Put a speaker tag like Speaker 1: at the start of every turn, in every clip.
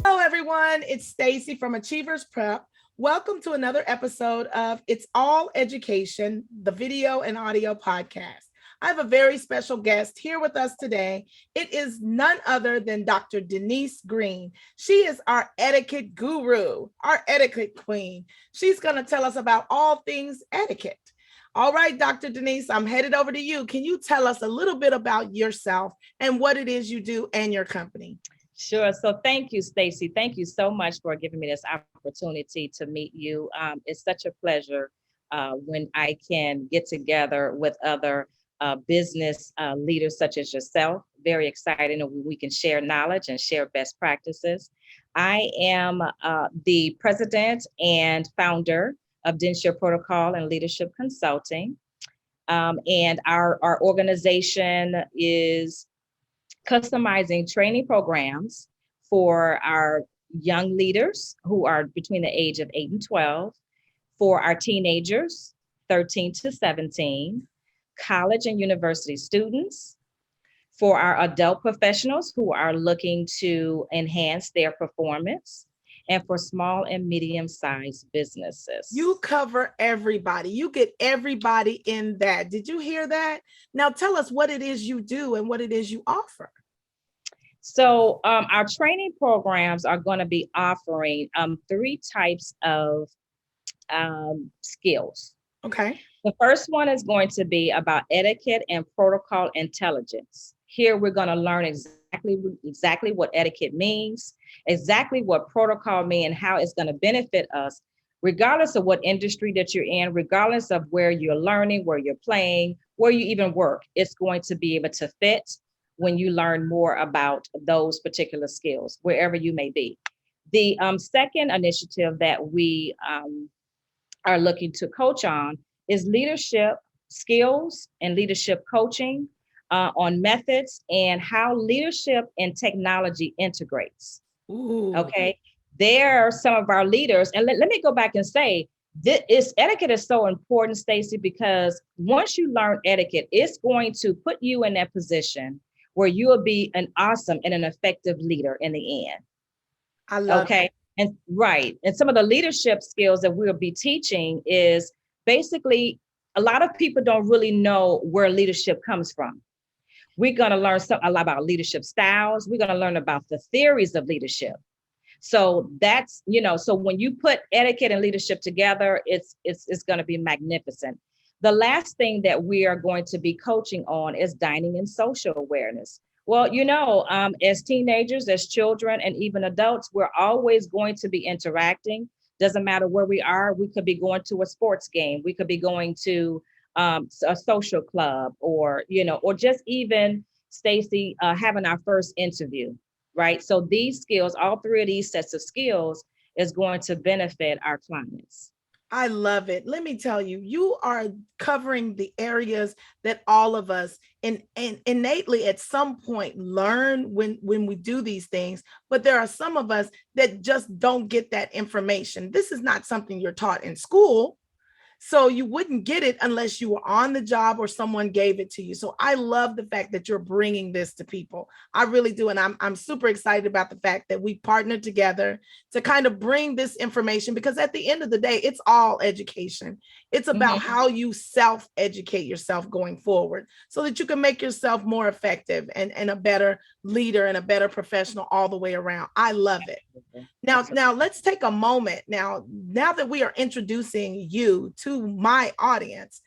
Speaker 1: Hello, everyone. It's Stacy from Achievers Prep. Welcome to another episode of It's All Education, the video and audio podcast. I have a very special guest here with us today. It is none other than Dr. Denise Green. She is our etiquette guru, our etiquette queen. She's going to tell us about all things etiquette. All right, Dr. Denise, I'm headed over to you. Can you tell us a little bit about yourself and what it is you do and your company?
Speaker 2: Sure. So thank you, Stacy. Thank you so much for giving me this opportunity to meet you. It's such a pleasure when I can get together with other business leaders such as yourself. Very exciting when we can share knowledge and share best practices. I am the president and founder of DenShir Protocol and Leadership Consulting. And our organization is customizing training programs for our young leaders who are between the age of 8 and 12, for our teenagers, 13 to 17, college and university students, for our adult professionals who are looking to enhance their performance, and for small and medium-sized businesses.
Speaker 1: You cover everybody. You get everybody in that. Did you hear that? Now tell us what it is you do and what it is you offer.
Speaker 2: So our training programs are going to be offering 3 types of skills.
Speaker 1: Okay.
Speaker 2: The first one is going to be about etiquette and protocol intelligence. Here we're going to learn exactly what etiquette means, exactly what protocol means, and how it's going to benefit us, regardless of what industry that you're in, regardless of where you're learning, where you're playing, where you even work. It's going to be able to fit when you learn more about those particular skills, wherever you may be. The second initiative that we are looking to coach on is leadership skills and leadership coaching on methods and how leadership and technology integrates.
Speaker 1: Ooh.
Speaker 2: Okay, there are some of our leaders, and let me go back and say, etiquette is so important, Stacy, because once you learn etiquette, it's going to put you in that position where you will be an awesome and an effective leader in the end.
Speaker 1: I love it.
Speaker 2: And right. And some of the leadership skills that we'll be teaching is basically, a lot of people don't really know where leadership comes from. We're going to learn a lot about leadership styles. We're going to learn about the theories of leadership. So that's, so when you put etiquette and leadership together, it's going to be magnificent. The last thing that we are going to be coaching on is dining and social awareness. Well, as teenagers, as children, and even adults, we're always going to be interacting. Doesn't matter where we are. We could be going to a sports game. We could be going to a social club, or just even, Stacy, having our first interview, right? So these skills, all 3 of these sets of skills, is going to benefit our clients.
Speaker 1: I love it. Let me tell you, you are covering the areas that all of us and innately at some point learn when we do these things, but there are some of us that just don't get that information. This is not something you're taught in school. So you wouldn't get it unless you were on the job or someone gave it to you. So I love the fact that you're bringing this to people. I really do. And I'm super excited about the fact that we partnered together to kind of bring this information, because at the end of the day, it's all education. It's about how you self-educate yourself going forward so that you can make yourself more effective and a better leader and a better professional all the way around. I love it. Now let's take a moment. Now that we are introducing you to my audience,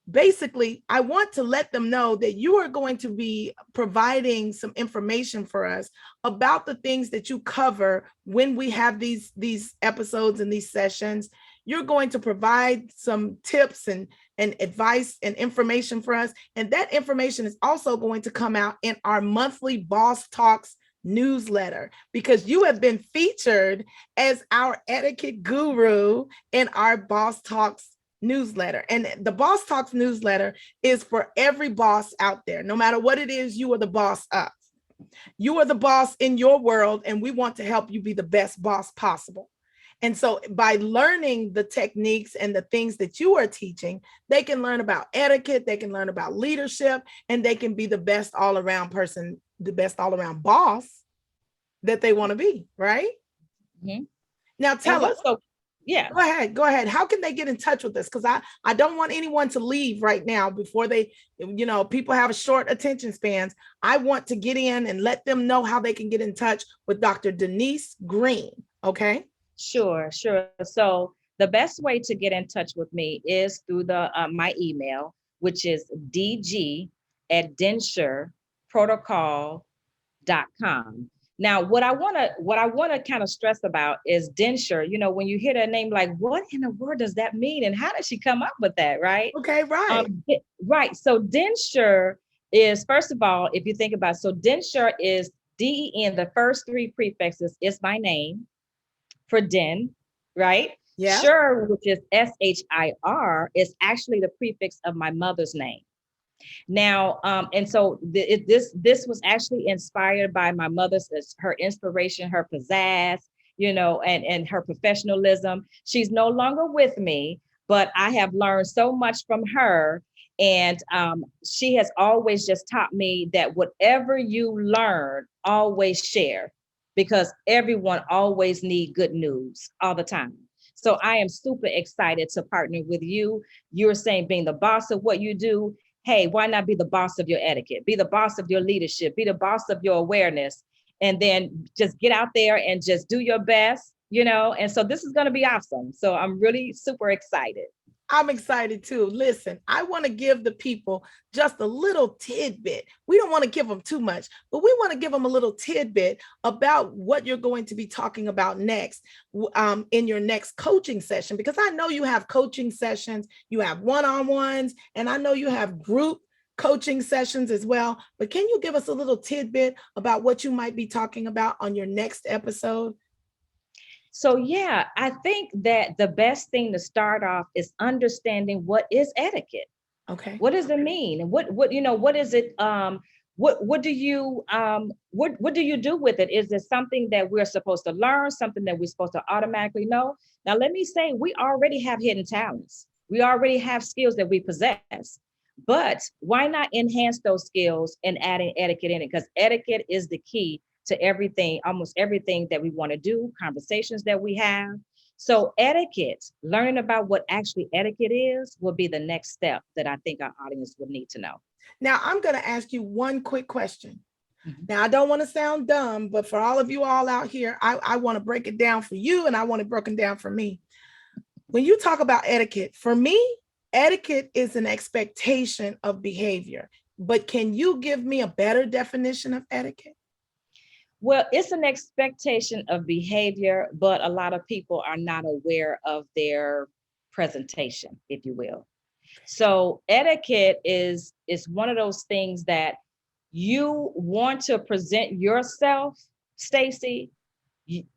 Speaker 1: basically, I want to let them know that you are going to be providing some information for us about the things that you cover when we have these episodes and these sessions. You're going to provide some tips and advice and information for us. And that information is also going to come out in our monthly Boss Talks newsletter, because you have been featured as our etiquette guru in our Boss Talks newsletter. And the Boss Talks newsletter is for every boss out there. No matter what it is, you are the boss of. You are the boss in your world, and we want to help you be the best boss possible. And so by learning the techniques and the things that you are teaching, they can learn about etiquette, they can learn about leadership, and they can be the best all around person, the best all around boss that they want to be, right?
Speaker 2: Mm-hmm.
Speaker 1: Now tell us.
Speaker 2: Also, yeah.
Speaker 1: Go ahead. How can they get in touch with us? Because I don't want anyone to leave right now before they, people have short attention spans. I want to get in and let them know how they can get in touch with Dr. Denise Green. Okay.
Speaker 2: Sure. So the best way to get in touch with me is through my email, which is dg@DenShir Protocol.com. Now, what I want to kind of stress about is DenShir. When you hear that name, like, what in the world does that mean? And how did she come up with that? Right.
Speaker 1: Okay. Right.
Speaker 2: Right. So DenShir is, first of all, if you think about it, so DenShir is DEN, the first three prefixes is my name for Den, right?
Speaker 1: Yeah.
Speaker 2: Shir, which is SHIR, is actually the prefix of my mother's name. Now, and so this was actually inspired by my mother's, her inspiration, her pizzazz, and her professionalism. She's no longer with me, but I have learned so much from her. And she has always just taught me that whatever you learn, always share, because everyone always needs good news all the time. So I am super excited to partner with you. You're saying being the boss of what you do. Hey, why not be the boss of your etiquette? Be the boss of your leadership, be the boss of your awareness, and then just get out there and just do your best, And so this is going to be awesome. So I'm really super excited.
Speaker 1: I'm excited too. Listen, I want to give the people just a little tidbit. We don't want to give them too much, but we want to give them a little tidbit about what you're going to be talking about next in your next coaching session, because I know you have coaching sessions, you have one-on-ones, and I know you have group coaching sessions as well. But can you give us a little tidbit about what you might be talking about on your next episode?
Speaker 2: So yeah, I think that the best thing to start off is understanding what is etiquette.
Speaker 1: Okay.
Speaker 2: What does it mean? What is it? What do you do with it? Is it something that we're supposed to learn, something that we're supposed to automatically know? Now, let me say, we already have hidden talents. We already have skills that we possess. But why not enhance those skills and adding etiquette in it? Because etiquette is the key to everything, almost everything that we want to do, conversations that we have. So etiquette, learning about what actually etiquette is, will be the next step that I think our audience would need to know.
Speaker 1: Now, I'm going to ask you one quick question.
Speaker 2: Mm-hmm.
Speaker 1: Now, I don't want to sound dumb, but for all of you all out here, I want to break it down for you, and I want it broken down for me. When you talk about etiquette, for me, etiquette is an expectation of behavior. But can you give me a better definition of etiquette?
Speaker 2: Well, it's an expectation of behavior, but a lot of people are not aware of their presentation, if you will. So etiquette is one of those things that you want to present yourself, Stacy.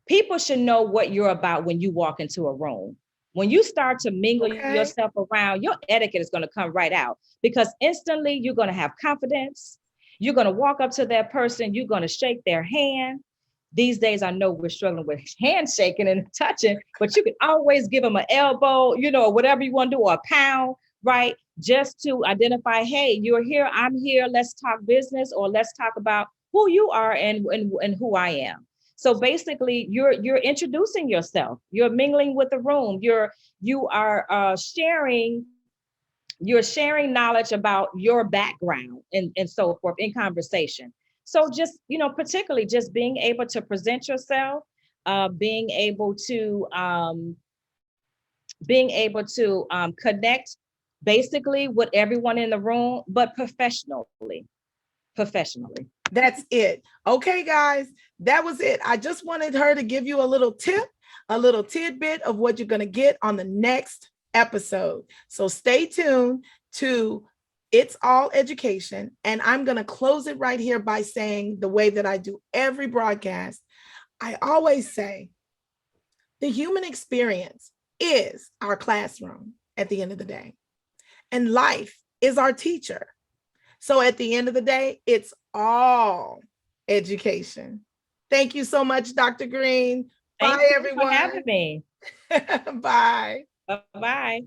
Speaker 2: People should know what you're about when you walk into a room. When you start to mingle yourself around, your etiquette is going to come right out, because instantly you're going to have confidence. You're going to walk up to that person. You're going to shake their hand. These days, I know we're struggling with handshaking and touching, but you can always give them an elbow, or whatever you want to do, or a pound, right? Just to identify, hey, you're here, I'm here. Let's talk business, or let's talk about who you are and who I am. So basically, you're introducing yourself. You're mingling with the room. You are sharing. You're sharing knowledge about your background and so forth in conversation. So just, particularly just being able to present yourself, being able to connect basically with everyone in the room, but professionally.
Speaker 1: That's it. Okay, guys, that was it. I just wanted her to give you a little tip, a little tidbit of what you're going to get on the next episode. So stay tuned to It's All Education. And I'm going to close it right here by saying the way that I do every broadcast. I always say the human experience is our classroom at the end of the day, and life is our teacher. So at the end of the day, it's all education. Thank you so much, Dr. Green. Bye, everyone.
Speaker 2: Thank you for having me.
Speaker 1: Bye.
Speaker 2: Bye-bye.